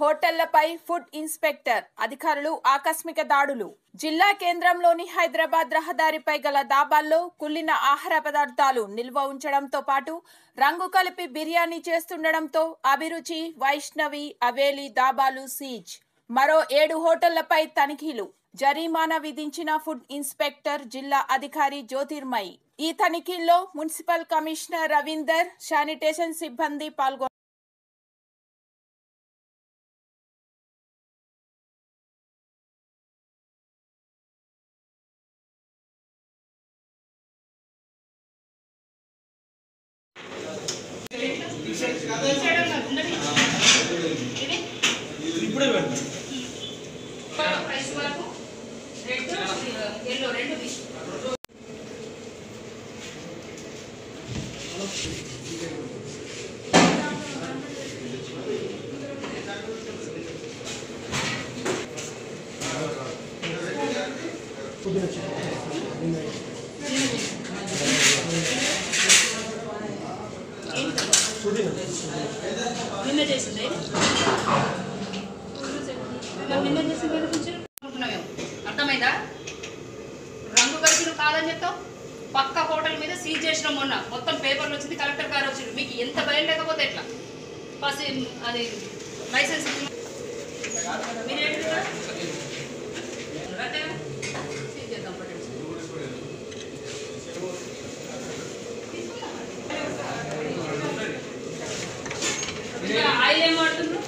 హోటళ్లపై food inspector అధికారులు ఆకస్మిక దాడులు. జిల్లా కేంద్రంలోని హైదరాబాద్ రహదారిపై గల దాబాల్లో కుళ్ళిన ఆహార పదార్థాలు నిల్వ ఉంచడంతో పాటు రంగు కలిపి బిర్యానీ చేస్తుండడంతో అభిరుచి, వైష్ణవి, అవేలి దాబాలు సీజ్. మరో 7 హోటళ్లపై తనిఖీలు. జరిమానా విధించిన ఫుడ్ ఇన్స్పెక్టర్ జిల్లా అధికారి జ్యోతిర్మయి. ఈ తనిఖీల్లో మున్సిపల్ కమిషనర్ రవీందర్, శానిటేషన్ సిబ్బంది పాల్గొన్నారు. అర్థమైందా? రంగు కలిపిన కాదని చెప్తావు. పక్క హోటల్ మీద సీజ్ చేసిన మొన్న మొత్తం పేపర్లు వచ్చింది, కలెక్టర్ గారు వచ్చింది. మీకు ఎంత భయం లేకపోతే ఎట్లా? ఫస్ట్ అది లైసెన్స్ సీజ్ చేద్దాం. ఆయిల్ ఏం వాడుతున్నారు?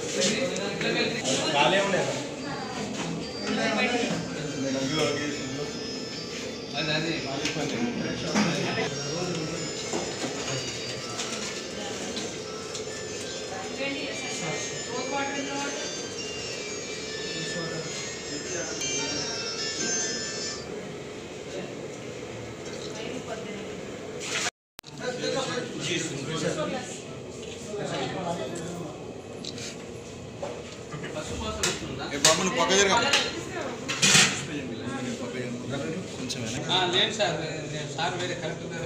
లేదు సార్, సార్ వేరే కరెక్ట్గా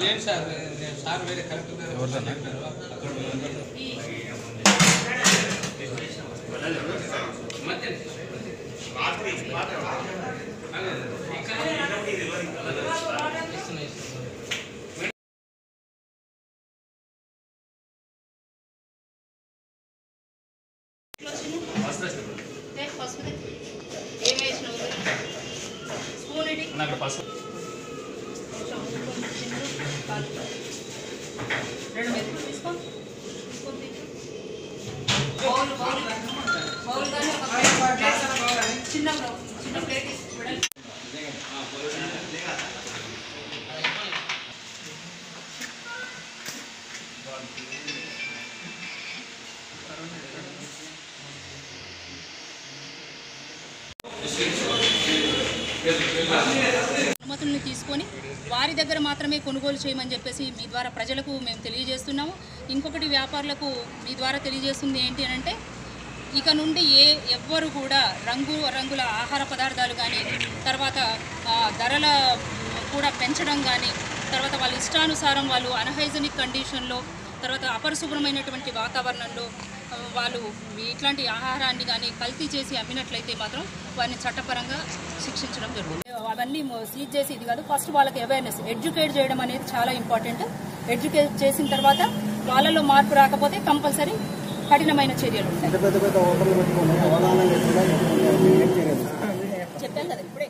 లేదు సార్, సార్ వేరే కరెక్ట్గా చిన్న ప్లేట్ అనుమతులను తీసుకొని వారి దగ్గర మాత్రమే కొనుగోలు చేయమని చెప్పేసి మీ ద్వారా ప్రజలకు మేము తెలియజేస్తున్నాము. ఇంకొకటి వ్యాపారులకు మీ ద్వారా తెలియజేస్తుంది ఏంటి అంటే, ఇక నుండి ఎవ్వరు కూడా రంగుల ఆహార పదార్థాలు కానీ, తర్వాత ధరల కూడా పెంచడం కానీ, తర్వాత వాళ్ళ ఇష్టానుసారం వాళ్ళు అన్హైజెనిక్ కండిషన్లో, తర్వాత అపరిశుభ్రమైనటువంటి వాతావరణంలో వాళ్ళు ఇట్లాంటి ఆహారాన్ని కానీ కల్తీ చేసి అమ్మినట్లయితే మాత్రం వారిని చట్టపరంగా శిక్షించడం జరుగుతుంది. అవన్నీ సీజ్ చేసి ఇది కాదు, ఫస్ట్ వాళ్ళకి అవేర్నెస్, ఎడ్యుకేట్ చేయడం అనేది చాలా ఇంపార్టెంట్. ఎడ్యుకేట్ చేసిన తర్వాత వాళ్ళలో మార్పు రాకపోతే కంపల్సరీ కఠినమైన చర్యలు ఉంటాయి. చెప్పాను కదా ఇప్పుడే.